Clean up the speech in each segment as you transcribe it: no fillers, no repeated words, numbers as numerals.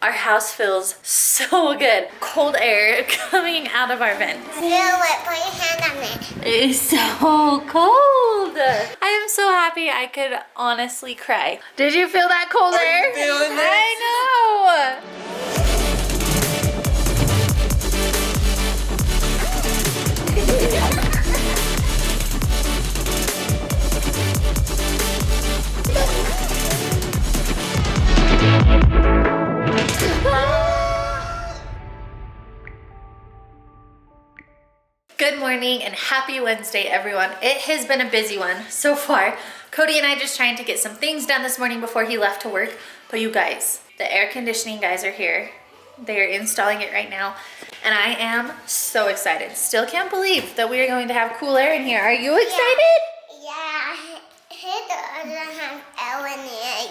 Our house feels so good. Cold air coming out of our vents. Feel it. Put your hand on it. It is so cold. I am so happy I could honestly cry. Did you feel that cold air? You feeling this? I know. Good morning and happy Wednesday, everyone. It has been a busy one so far. Cody and I just trying to get some things done this morning before he left to work. But you guys, the air conditioning guys are here. They are installing it right now. And I am so excited. Still can't believe that we are going to have cool air in here. Are you excited? Yeah. He doesn't have Ellen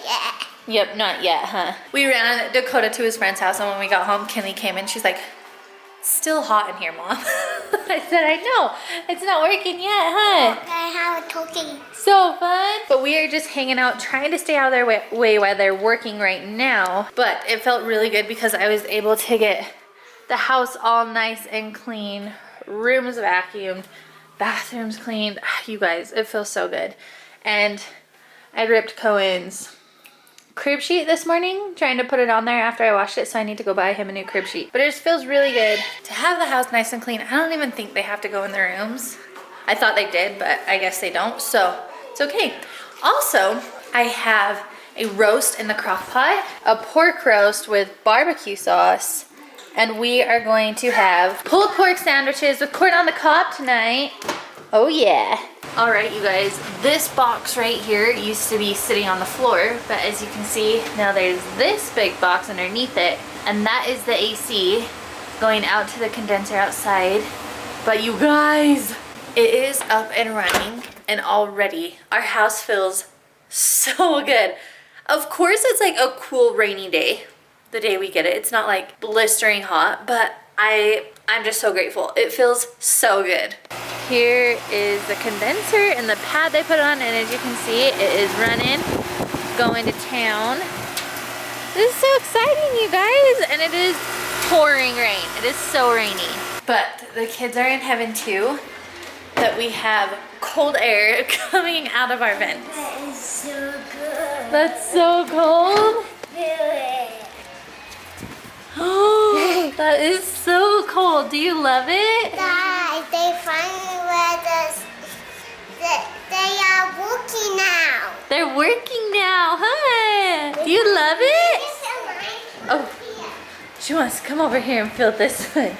yet. Yep, not yet, huh? We ran Dakota to his friend's house, and when we got home, Kinley came in. She's like, still hot in here, Mom. I said, I know. It's not working yet, huh? I have a turkey. So fun. But we are just hanging out, trying to stay out of their way while they're working right now. But it felt really good because I was able to get the house all nice and clean. Rooms vacuumed, bathrooms cleaned. You guys, it feels so good. And I ripped Cohen's crib sheet this morning, trying to put it on there after I washed it, so I need to go buy him a new crib sheet. But it just feels really good to have the house nice and clean. I don't even think they have to go in their rooms. I thought they did, but I guess they don't, so it's okay. Also, I have a roast in the crock pot, a pork roast with barbecue sauce, and we are going to have pulled pork sandwiches with corn on the cob tonight. Oh yeah. All right, you guys, this box right here used to be sitting on the floor, but as you can see, now there's this big box underneath it, and that is the AC going out to the condenser outside. But you guys, it is up and running, and already our house feels so good. Of course, it's like a cool rainy day, the day we get it. It's not like blistering hot, but I'm just so grateful. It feels so good. Here is the condenser and the pad they put on, and as you can see, it is running, going to town. This is so exciting, you guys, and it is pouring rain. It is so rainy. But the kids are in heaven too, that we have cold air coming out of our vents. That is so good. That's so cold. Feel it. Oh, that is so cold. Do you love it? Dad, they finally let us. They are working now. They're working now, huh? Do you love it? Oh, she wants to come over here and feel this one. And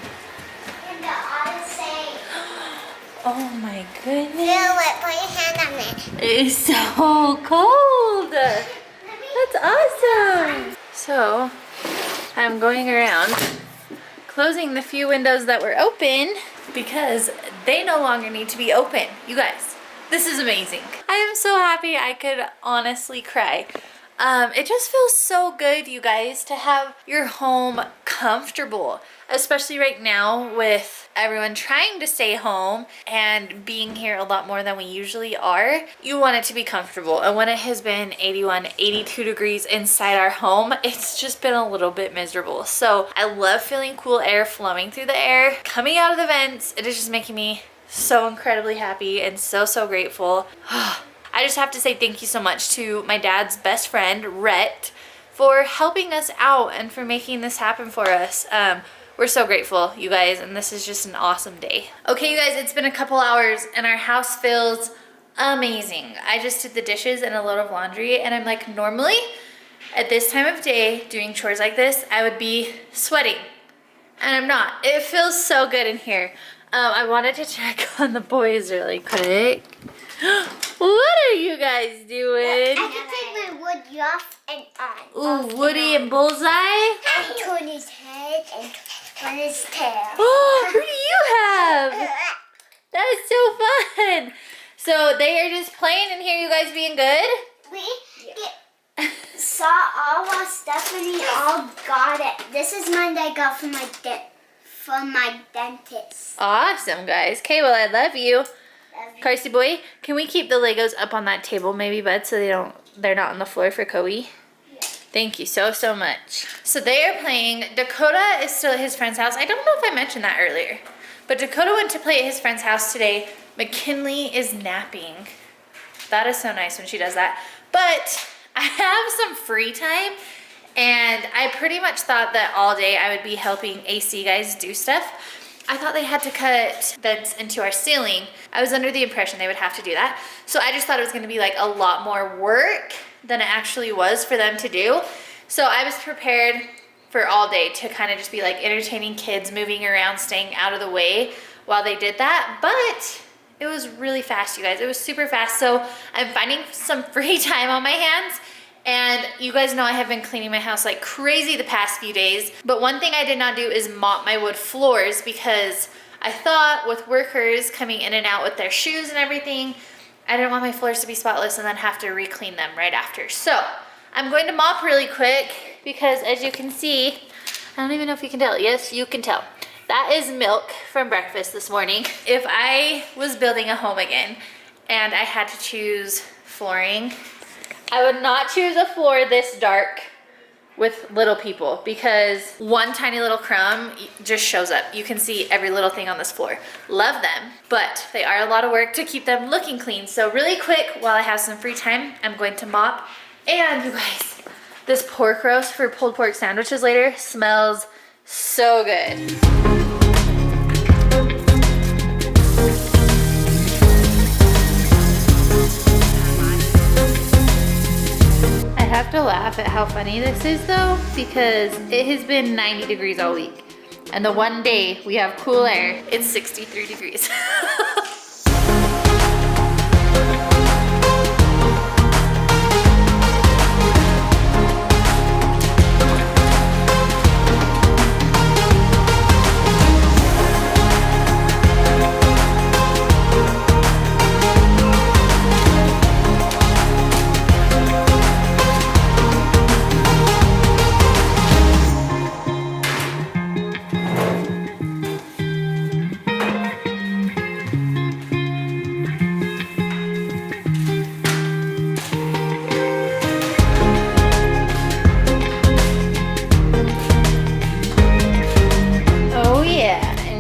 the other side. Oh my goodness. Feel it. Put your hand on it. It is so cold. That's awesome. So, I'm going around closing the few windows that were open because they no longer need to be open. You guys, this is amazing. I am so happy I could honestly cry. It just feels so good, you guys, to have your home comfortable, especially right now with everyone trying to stay home and being here a lot more than we usually are. You want it to be comfortable, and when it has been 81, 82 degrees inside our home, it's just been a little bit miserable. So I love feeling cool air flowing through the air, coming out of the vents. It is just making me so incredibly happy and so grateful. I just have to say thank you so much to my dad's best friend, Rhett, for helping us out and for making this happen for us. We're so grateful, you guys, and this is just an awesome day. Okay, you guys, it's been a couple hours and our house feels amazing. I just did the dishes and a load of laundry, and I'm like, normally at this time of day doing chores like this, I would be sweating, and I'm not. It feels so good in here. I wanted to check on the boys really quick. What are you guys doing? I can take my wood off and on. Ooh, Woody and Bullseye? And turn his head and turn his tail. Oh, who do you have? That is so fun. So they are just playing in here, you guys being good? We saw all our stuff and we all got it. This is mine that I got from my dentist. Awesome, guys. Okay, well, I love you. Carsey boy, can we keep the Legos up on that table maybe, bud, so they're not on the floor for Kobe? Yeah. Thank you so, so much. So they are playing. Dakota is still at his friend's house. I don't know if I mentioned that earlier, but Dakota went to play at his friend's house today. McKinley is napping. That is so nice when she does that. But I have some free time, and I pretty much thought that all day I would be helping AC guys do stuff. I thought they had to cut vents into our ceiling. I was under the impression they would have to do that. So I just thought it was gonna be like a lot more work than it actually was for them to do. So I was prepared for all day to kind of just be like entertaining kids, moving around, staying out of the way while they did that. But it was really fast, you guys. It was super fast. So I'm finding some free time on my hands. And you guys know I have been cleaning my house like crazy the past few days. But one thing I did not do is mop my wood floors, because I thought with workers coming in and out with their shoes and everything, I didn't want my floors to be spotless and then have to re-clean them right after. So I'm going to mop really quick because, as you can see, I don't even know if you can tell. Yes, you can tell. That is milk from breakfast this morning. If I was building a home again and I had to choose flooring, I would not choose a floor this dark with little people, because one tiny little crumb just shows up. You can see every little thing on this floor. Love them, but they are a lot of work to keep them looking clean. So really quick, while I have some free time, I'm going to mop. And you guys, this pork roast for pulled pork sandwiches later smells so good. I have to laugh at how funny this is though, because it has been 90 degrees all week. And the one day we have cool air, it's 63 degrees.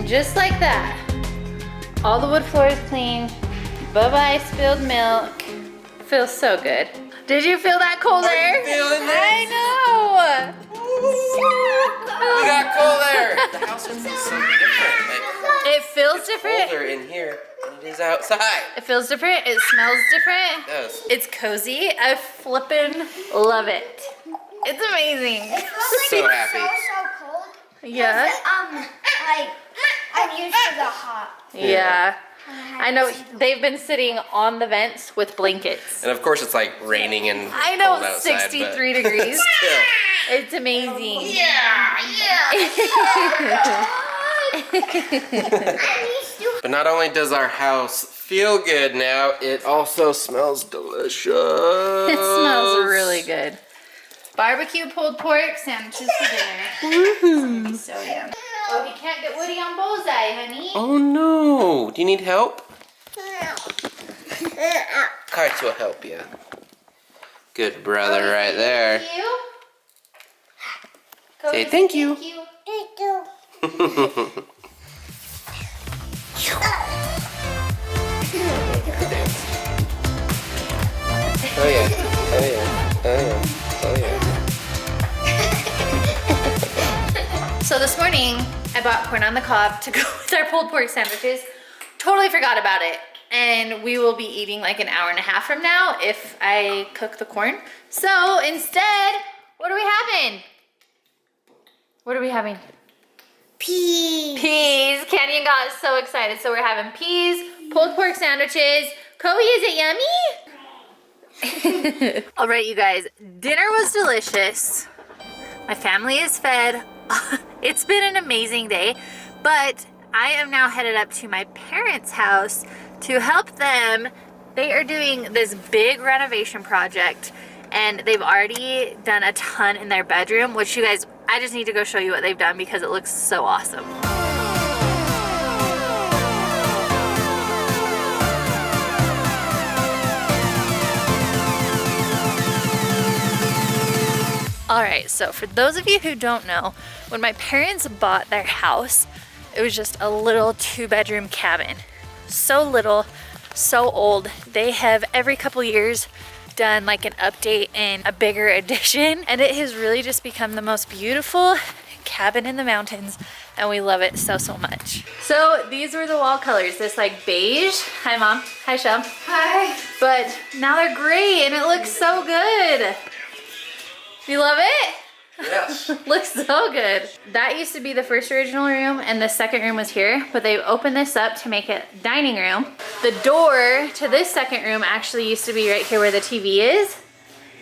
Just like that. All the wood floor is clean. Bye-bye spilled milk. Feels so good. Did you feel that cold air? Feeling this? I know. We got cold air. The house is so different. Like, It feels it's different. colder in here than it is outside. It feels different. It smells different. It does. It's cozy. I flippin' love it. It's amazing. It feels So like happy. it's so cold. Yeah. Like I'm used to the hot. Yeah. I know they've been sitting on the vents with blankets. And of course it's like raining and I know, cold outside, 63 but degrees. still. It's amazing. But not only does our house feel good now, it also smells delicious. It smells really good. Barbecue pulled pork sandwiches for dinner. Woohoo. So yum. Oh, he can't get Woody on bullseye, honey. Oh no. Do you need help? Kites will help you. Good brother right there. Thank you. Say thank you. Thank you. Oh yeah. Oh yeah. Oh yeah. Oh yeah. So this morning, I bought corn on the cob to go with our pulled pork sandwiches. Totally forgot about it. And we will be eating like an hour and a half from now if I cook the corn. So instead, what are we having? What are we having? Peas. Peas. Canyon got so excited. So we're having peas, pulled pork sandwiches. Kobe, is it yummy? All right, you guys, dinner was delicious. My family is fed. It's been an amazing day, but I am now headed up to my parents' house to help them. They are doing this big renovation project, and they've already done a ton in their bedroom, which you guys, I just need to go show you what they've done because it looks so awesome. All right, so for those of you who don't know, when my parents bought their house, it was just a little 2-bedroom cabin. So little, so old. They have every couple years done like an update and a bigger addition, and it has really just become the most beautiful cabin in the mountains, and we love it so, so much. So these were the wall colors, this like beige. Hi Mom, hi Shel. Hi. But now they're gray and it looks so good. You love it? Yes. Looks so good. That used to be the first original room and the second room was here, but they opened this up to make it dining room. The door to this second room actually used to be right here where the TV is,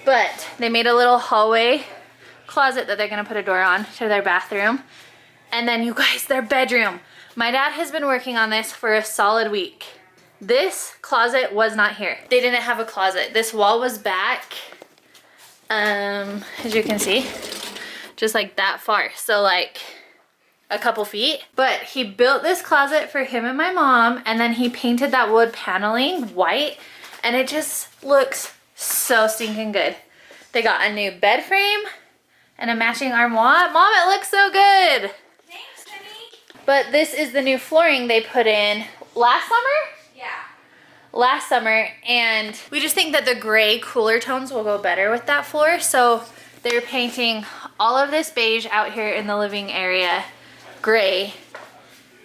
but they made a little hallway closet that they're gonna put a door on to their bathroom. And then you guys, their bedroom. My dad has been working on this for a solid week. This closet was not here. They didn't have a closet. This wall was back, as you can see, just like that far. So like a couple feet. But he built this closet for him and my mom, and then he painted that wood paneling white, and it just looks so stinking good. They got a new bed frame and a matching armoire. Mom, it looks so good. Thanks, honey. But this is the new flooring they put in last summer? Last summer, and we just think that the gray cooler tones will go better with that floor, so they're painting all of this beige out here in the living area gray,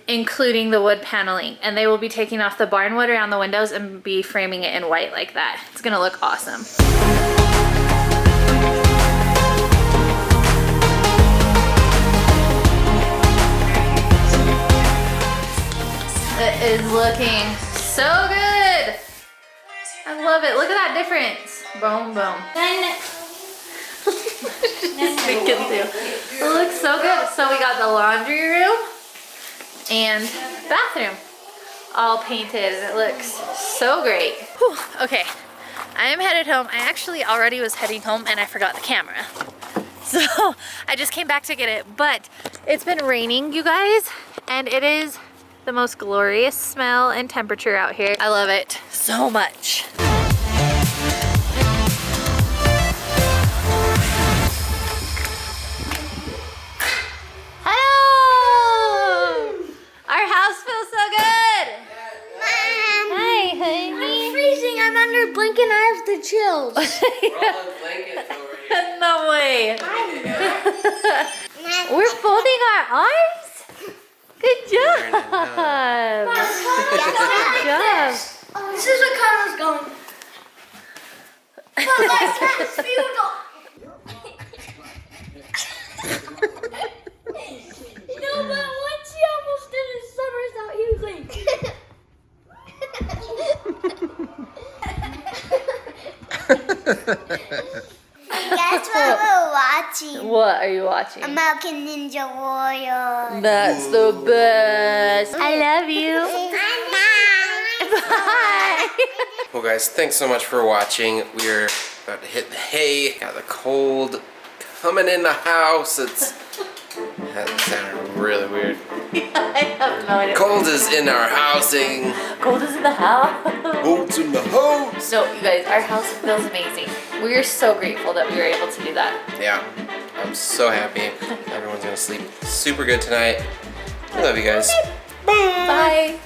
including the wood paneling, and they will be taking off the barn wood around the windows and be framing it in white like that. It's gonna look awesome. It is looking so good. I love it. Look at that difference. Boom, boom. It looks so good. So we got the laundry room and bathroom all painted, and it looks so great. Whew. Okay, I am headed home. I actually already was heading home and I forgot the camera. So I just came back to get it, but it's been raining, you guys, and it is the most glorious smell and temperature out here. I love it so much. Hello! Our house feels so good. Mom. Hi, honey. I'm freezing. I'm under a blanket and I have the chills. Rolling blankets over here. No way. We're folding our arms? Good job. Good job. This is what Carla's going. Well, that's kind of futile. No, but what she almost did is Guess what we're watching? What are you watching? American Ninja Warrior. That's the best. I love you. Bye. Well guys, thanks so much for watching. We're about to hit the hay. Got the cold coming in the house. That sounded really weird. I have no idea. Cold is in our housing. Cold is in the house. Cold's in the house. No, you guys, our house feels amazing. We are so grateful that we were able to do that. Yeah, I'm so happy. Everyone's gonna sleep super good tonight. I love you guys. Bye. Bye.